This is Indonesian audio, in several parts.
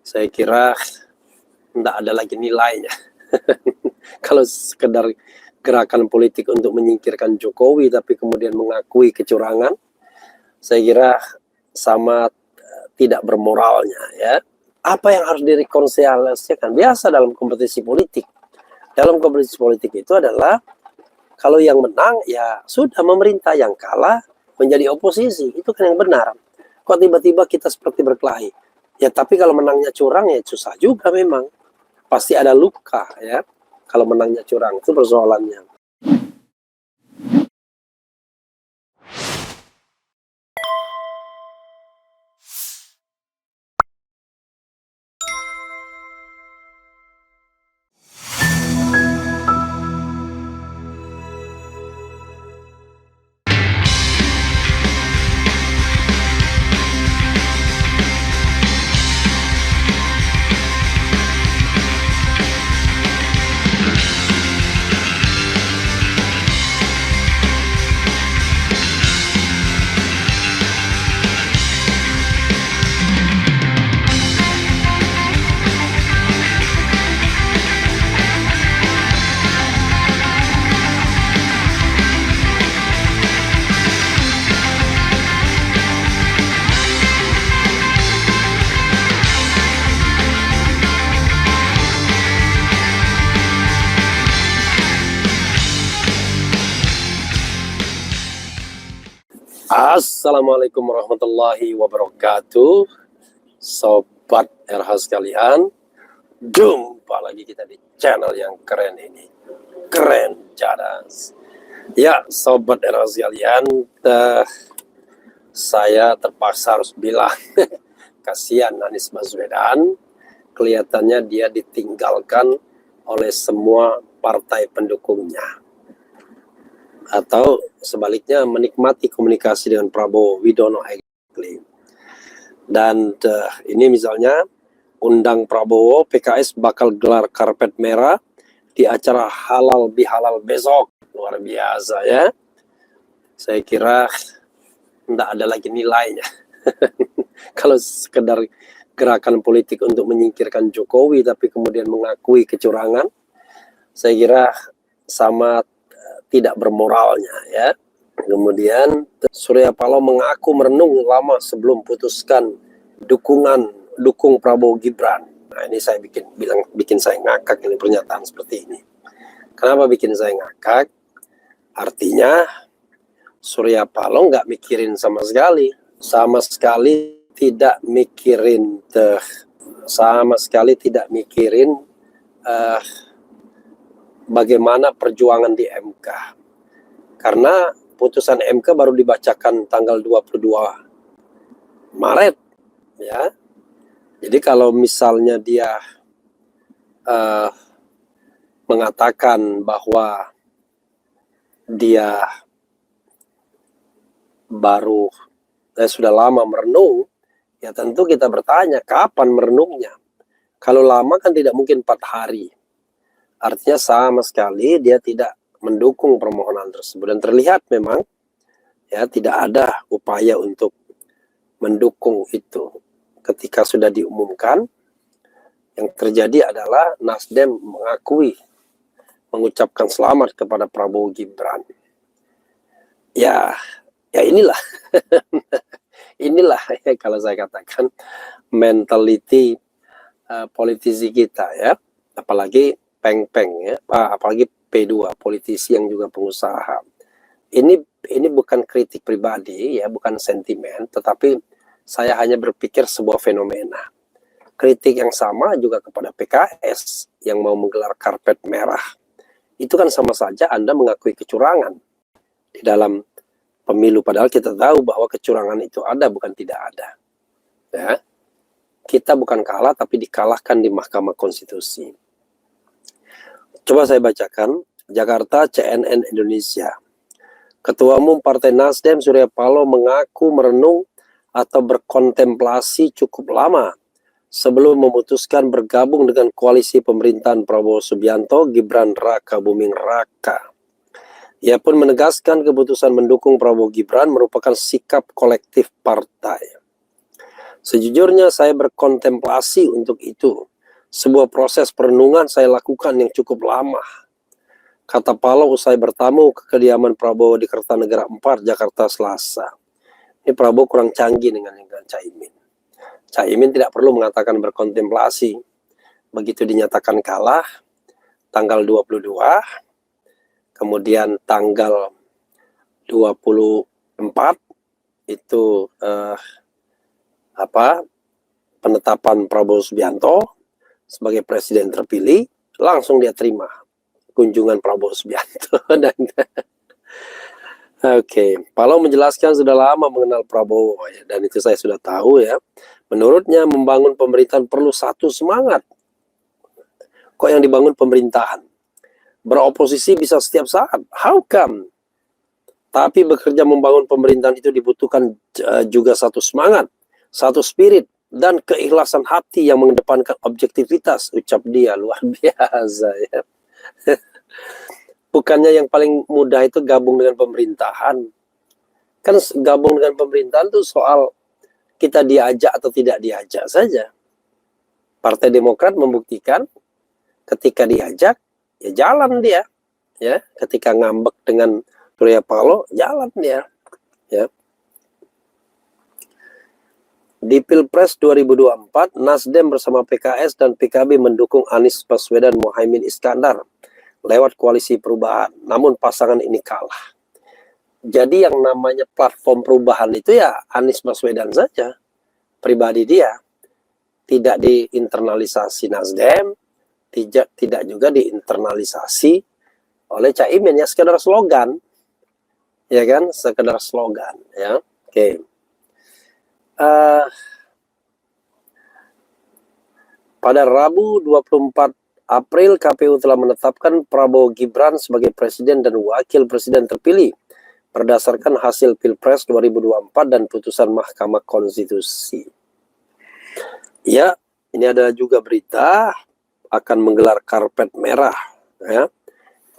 Saya kira tidak ada lagi nilainya. Kalau sekedar gerakan politik untuk menyingkirkan Jokowi tapi kemudian mengakui kecurangan, saya kira sama tidak bermoralnya ya. Apa yang harus direkonsiliasikan? Biasa dalam kompetisi politik. Dalam kompetisi politik itu adalah kalau yang menang ya sudah memerintah, yang kalah menjadi oposisi. Itu kan yang benar. Kok tiba-tiba kita seperti berkelahi? Ya tapi kalau menangnya curang ya susah juga memang. Pasti ada luka ya. Kalau menangnya curang itu persoalannya. Assalamualaikum warahmatullahi wabarakatuh. Sobat RH sekalian, jumpa lagi kita di channel yang keren ini. Keren Cadas. Ya, Sobat RH sekalian, saya terpaksa harus bilang kasihan Anies Baswedan. Kelihatannya dia ditinggalkan oleh semua partai pendukungnya, atau sebaliknya menikmati komunikasi dengan Prabowo. We don't know exactly. Dan ini misalnya undang Prabowo, PKS bakal gelar karpet merah di acara halal bihalal besok. Luar biasa ya. Saya kira tidak ada lagi nilainya. Kalau sekedar gerakan politik untuk menyingkirkan Jokowi tapi kemudian mengakui kecurangan, saya kira sama tidak bermoralnya ya. Kemudian Surya Paloh mengaku merenung lama sebelum putuskan dukung Prabowo Gibran. Nah ini saya bikin saya ngakak ini pernyataan seperti ini. Kenapa bikin saya ngakak? Artinya Surya Paloh nggak mikirin sama sekali tidak mikirin bagaimana perjuangan di MK. Karena putusan MK baru dibacakan tanggal 22 Maret ya. Jadi kalau misalnya dia mengatakan bahwa dia baru sudah lama merenung, ya tentu kita bertanya kapan merenungnya. Kalau lama kan tidak mungkin 4 hari. Artinya sama sekali dia tidak mendukung permohonan tersebut. Dan terlihat memang ya tidak ada upaya untuk mendukung itu. Ketika sudah diumumkan, yang terjadi adalah Nasdem mengucapkan selamat kepada Prabowo Gibran. Ya inilah inilah ya, kalau saya katakan mentality politisi kita ya, apalagi peng-peng ya, apalagi P2, politisi yang juga pengusaha. Ini bukan kritik pribadi ya, bukan sentimen, tetapi saya hanya berpikir sebuah fenomena. Kritik yang sama juga kepada PKS yang mau menggelar karpet merah. Itu kan sama saja Anda mengakui kecurangan di dalam pemilu, padahal kita tahu bahwa kecurangan itu ada, bukan tidak ada. Ya. Kita bukan kalah tapi dikalahkan di Mahkamah Konstitusi. Coba saya bacakan, Jakarta, CNN Indonesia. Ketua Umum Partai Nasdem Surya Paloh mengaku merenung atau berkontemplasi cukup lama sebelum memutuskan bergabung dengan koalisi pemerintahan Prabowo Subianto, Gibran Raka Buming Raka. Ia pun menegaskan keputusan mendukung Prabowo Gibran merupakan sikap kolektif partai. Sejujurnya saya berkontemplasi untuk itu. Sebuah proses perenungan saya lakukan yang cukup lama. Kata Paloh usai bertamu ke kediaman Prabowo di Kertanegara 4, Jakarta Selasa. Ini Prabowo kurang canggih dengan Caimin. Caimin tidak perlu mengatakan berkontemplasi. Begitu dinyatakan kalah, tanggal 22, kemudian tanggal 24 itu penetapan Prabowo Subianto sebagai presiden terpilih, langsung dia terima kunjungan Prabowo Subianto. Dan Paloh menjelaskan sudah lama mengenal Prabowo ya, dan itu saya sudah tahu ya. Menurutnya membangun pemerintahan perlu satu semangat. Kok yang dibangun pemerintahan? Beroposisi bisa setiap saat. How come? Tapi bekerja membangun pemerintahan itu dibutuhkan juga satu semangat, satu spirit, dan keikhlasan hati yang mengedepankan objektivitas, ucap dia. Luar biasa ya. Bukannya yang paling mudah itu gabung dengan pemerintahan. Kan gabung dengan pemerintahan itu soal kita diajak atau tidak diajak saja. Partai Demokrat membuktikan ketika diajak, ya jalan dia. Ya, ketika ngambek dengan Surya Paloh, jalan dia. Ya. Di Pilpres 2024, Nasdem bersama PKS dan PKB mendukung Anies Baswedan Muhaimin Iskandar lewat koalisi perubahan. Namun pasangan ini kalah. Jadi yang namanya platform perubahan itu ya Anies Baswedan saja. Pribadi dia. Tidak diinternalisasi Nasdem, tidak juga diinternalisasi oleh Caimin, ya sekedar slogan. Ya kan, sekedar slogan ya. Pada Rabu 24 April, KPU telah menetapkan Prabowo Gibran sebagai presiden dan wakil presiden terpilih berdasarkan hasil Pilpres 2024 dan putusan Mahkamah Konstitusi. Ya, ini ada juga berita akan menggelar karpet merah. Ya.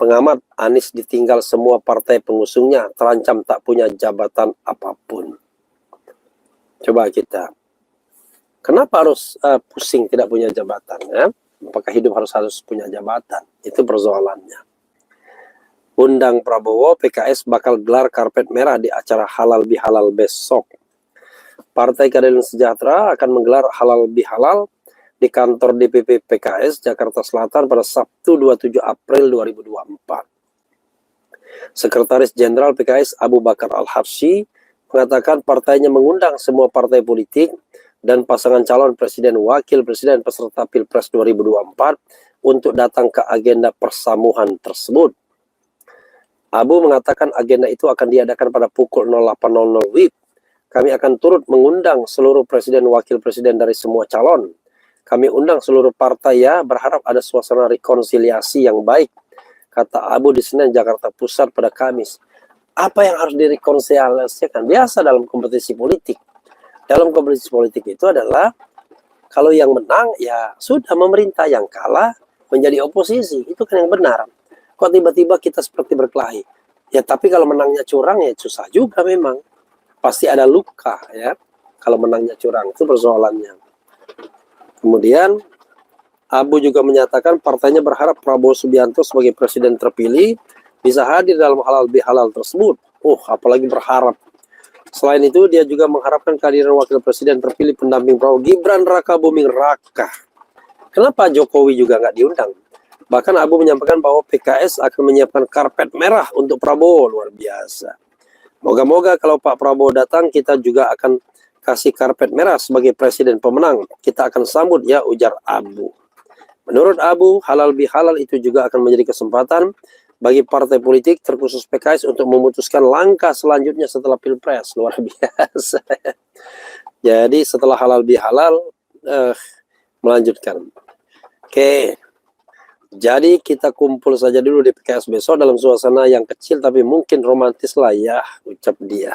Pengamat, Anies ditinggal semua partai pengusungnya, terancam tak punya jabatan apapun. Coba kita. Kenapa harus pusing tidak punya jabatan? Ya? Apakah hidup harus punya jabatan? Itu persoalannya. Undang Prabowo, PKS bakal gelar karpet merah di acara Halal Bihalal besok. Partai Keadilan Sejahtera akan menggelar Halal Bihalal di kantor DPP PKS Jakarta Selatan pada Sabtu 27 April 2024. Sekretaris Jenderal PKS Abu Bakar Al-Habsyi mengatakan partainya mengundang semua partai politik dan pasangan calon presiden wakil presiden peserta Pilpres 2024 untuk datang ke agenda persamuhan tersebut. Abu mengatakan agenda itu akan diadakan pada pukul 08.00 WIB. Kami akan turut mengundang seluruh presiden wakil presiden dari semua calon. Kami undang seluruh partai ya, berharap ada suasana rekonsiliasi yang baik, kata Abu di Senen, Jakarta Pusat pada Kamis. Apa yang harus direkonsiliasikan? Biasa dalam kompetisi politik. Dalam kompetisi politik itu adalah kalau yang menang ya sudah memerintah, yang kalah menjadi oposisi. Itu kan yang benar. Kok tiba-tiba kita seperti berkelahi? Ya tapi kalau menangnya curang ya susah juga memang. Pasti ada luka ya. Kalau menangnya curang itu persoalannya. Kemudian Abu juga menyatakan partainya berharap Prabowo Subianto sebagai presiden terpilih bisa hadir dalam halal bihalal tersebut. Apalagi berharap. Selain itu, dia juga mengharapkan kehadiran wakil presiden terpilih pendamping Prabowo Gibran Raka Buming Raka. Kenapa Jokowi juga nggak diundang? Bahkan Abu menyampaikan bahwa PKS akan menyiapkan karpet merah untuk Prabowo. Luar biasa. Moga-moga kalau Pak Prabowo datang, kita juga akan kasih karpet merah sebagai presiden pemenang. Kita akan sambut ya, ujar Abu. Menurut Abu, halal bihalal itu juga akan menjadi kesempatan bagi partai politik terkhusus PKS untuk memutuskan langkah selanjutnya setelah Pilpres. Luar biasa. Jadi setelah halal bihalal melanjutkan. Jadi kita kumpul saja dulu di PKS besok dalam suasana yang kecil tapi mungkin romantis lah ya, ucap dia.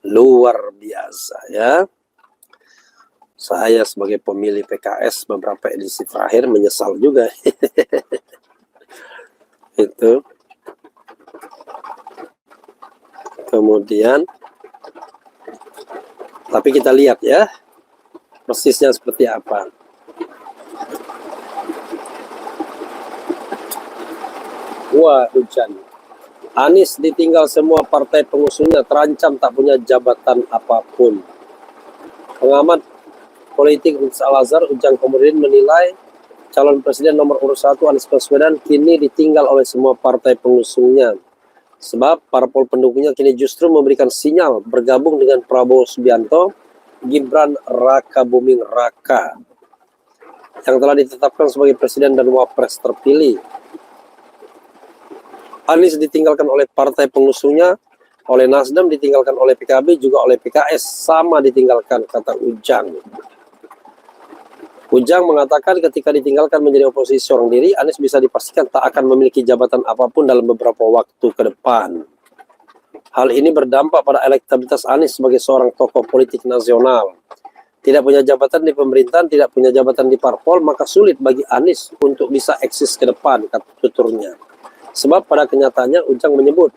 Luar biasa ya. Saya sebagai pemilih PKS beberapa edisi terakhir menyesal juga. Itu. Kemudian Tapi kita lihat ya, persisnya seperti apa. Wah, hujan. Anies ditinggal semua partai pengusungnya, terancam tak punya jabatan apapun. Pengamat politik Al-Azhar Ujang Komarudin menilai calon presiden nomor urut 1 Anies Baswedan kini ditinggal oleh semua partai pengusungnya. Sebab parpol pendukungnya kini justru memberikan sinyal bergabung dengan Prabowo Subianto, Gibran Raka Buming Raka yang telah ditetapkan sebagai presiden dan wapres terpilih. Anies ditinggalkan oleh partai pengusungnya, oleh Nasdem, ditinggalkan oleh PKB, juga oleh PKS, sama ditinggalkan, kata Ujang. Ujang mengatakan ketika ditinggalkan menjadi oposisi seorang diri, Anies bisa dipastikan tak akan memiliki jabatan apapun dalam beberapa waktu ke depan. Hal ini berdampak pada elektabilitas Anies sebagai seorang tokoh politik nasional. Tidak punya jabatan di pemerintahan, tidak punya jabatan di parpol, maka sulit bagi Anies untuk bisa eksis ke depan, kata tuturnya. Sebab pada kenyataannya Ujang menyebut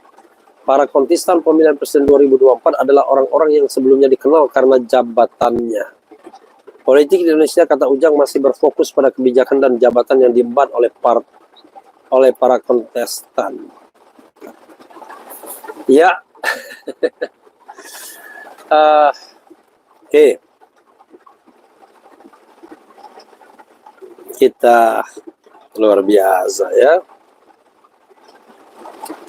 para kontestan pemilihan presiden 2024 adalah orang-orang yang sebelumnya dikenal karena jabatannya. Politik di Indonesia, kata Ujang, masih berfokus pada kebijakan dan jabatan yang diemban oleh para kontestan. Ya, oke. Kita luar biasa ya.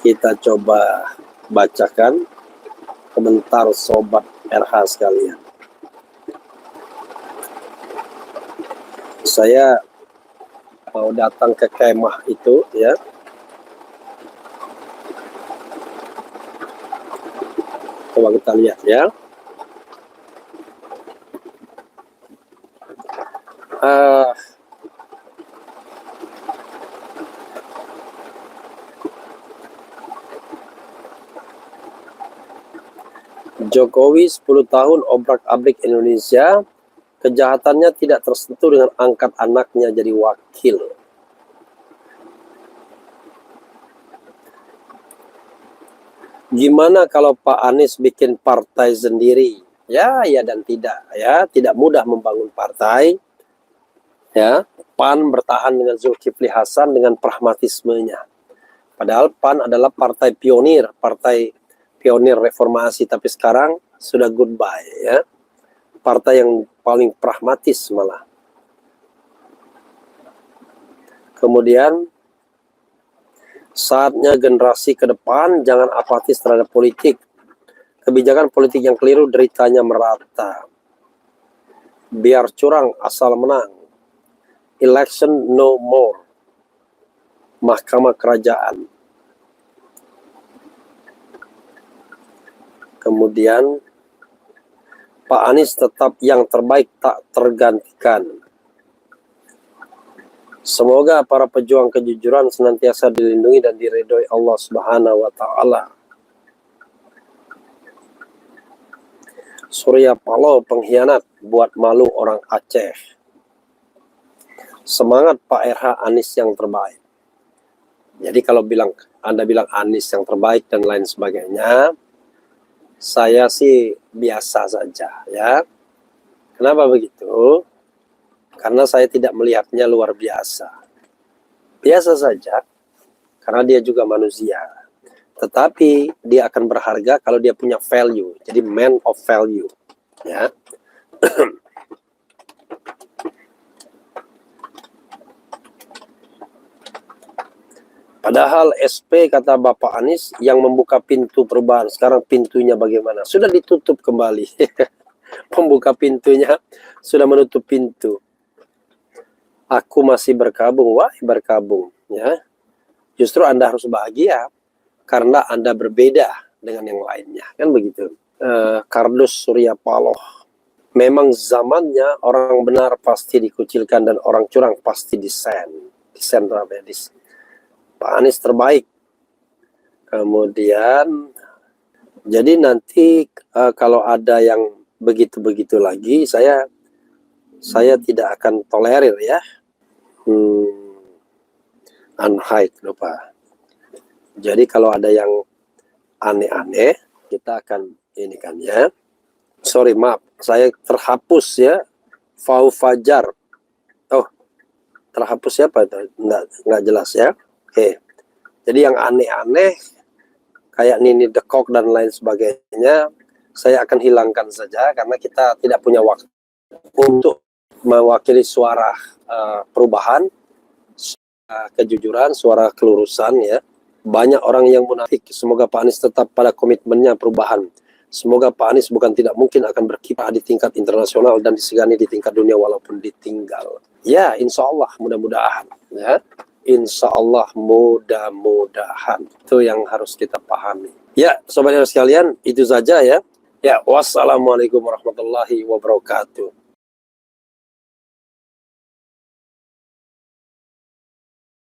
Kita coba bacakan komentar sobat RH sekalian. Saya mau datang ke kemah itu ya. Coba kita lihat ya. Jokowi 10 tahun obrak-abrik Indonesia, kejahatannya tidak tersentuh dengan angkat anaknya jadi wakil. Gimana kalau Pak Anies bikin partai sendiri? Ya, ya dan tidak. Ya, tidak mudah membangun partai. Ya, PAN bertahan dengan Zulkifli Hasan dengan pragmatismenya. Padahal PAN adalah partai pionir reformasi, tapi sekarang sudah goodbye ya. Partai yang paling pragmatis malah. Kemudian saatnya generasi ke depan jangan apatis terhadap politik. Kebijakan politik yang keliru deritanya merata. Biar curang asal menang. Election no more. Mahkamah Kerajaan. Kemudian Pak Anies tetap yang terbaik, tak tergantikan. Semoga para pejuang kejujuran senantiasa dilindungi dan diridhoi Allah Subhanahu wa taala. Surya Paloh pengkhianat buat malu orang Aceh. Semangat Pak RH, Anies yang terbaik. Jadi kalau Anda bilang Anies yang terbaik dan lain sebagainya, saya sih biasa saja ya. Kenapa begitu? Karena saya tidak melihatnya luar biasa. Biasa saja, karena dia juga manusia. Tetapi dia akan berharga kalau dia punya value. Jadi man of value. Ya. Padahal SP, kata Bapak Anies, yang membuka pintu perubahan. Sekarang pintunya bagaimana? Sudah ditutup kembali. Pembuka pintunya sudah menutup pintu. Aku masih berkabung, wah berkabung. Ya. Justru Anda harus bahagia karena Anda berbeda dengan yang lainnya. Kan begitu. Kardus Surya Paloh. Memang zamannya orang benar pasti dikucilkan dan orang curang pasti disendra medis. Pak Anies terbaik. Kemudian jadi nanti kalau ada yang begitu-begitu lagi, saya tidak akan tolerir ya. Unhide lupa. Jadi kalau ada yang aneh-aneh, kita akan ini kan ya. sorry maaf, saya terhapus ya. Fau Fajar. Oh, terhapus siapa itu? Nggak jelas ya. Oke. Jadi yang aneh-aneh kayak Nini The Cock dan lain sebagainya, saya akan hilangkan saja karena kita tidak punya waktu untuk mewakili suara perubahan, kejujuran, suara kelurusan ya. Banyak orang yang munafik. Semoga Pak Anies tetap pada komitmennya perubahan. Semoga Pak Anies bukan tidak mungkin akan berkiprah di tingkat internasional dan disegani di tingkat dunia walaupun ditinggal. Ya, insya Allah mudah-mudahan. Ya, insya Allah mudah-mudahan. Itu yang harus kita pahami. Ya, sobat sekalian, itu saja ya. Ya, wassalamualaikum warahmatullahi wabarakatuh.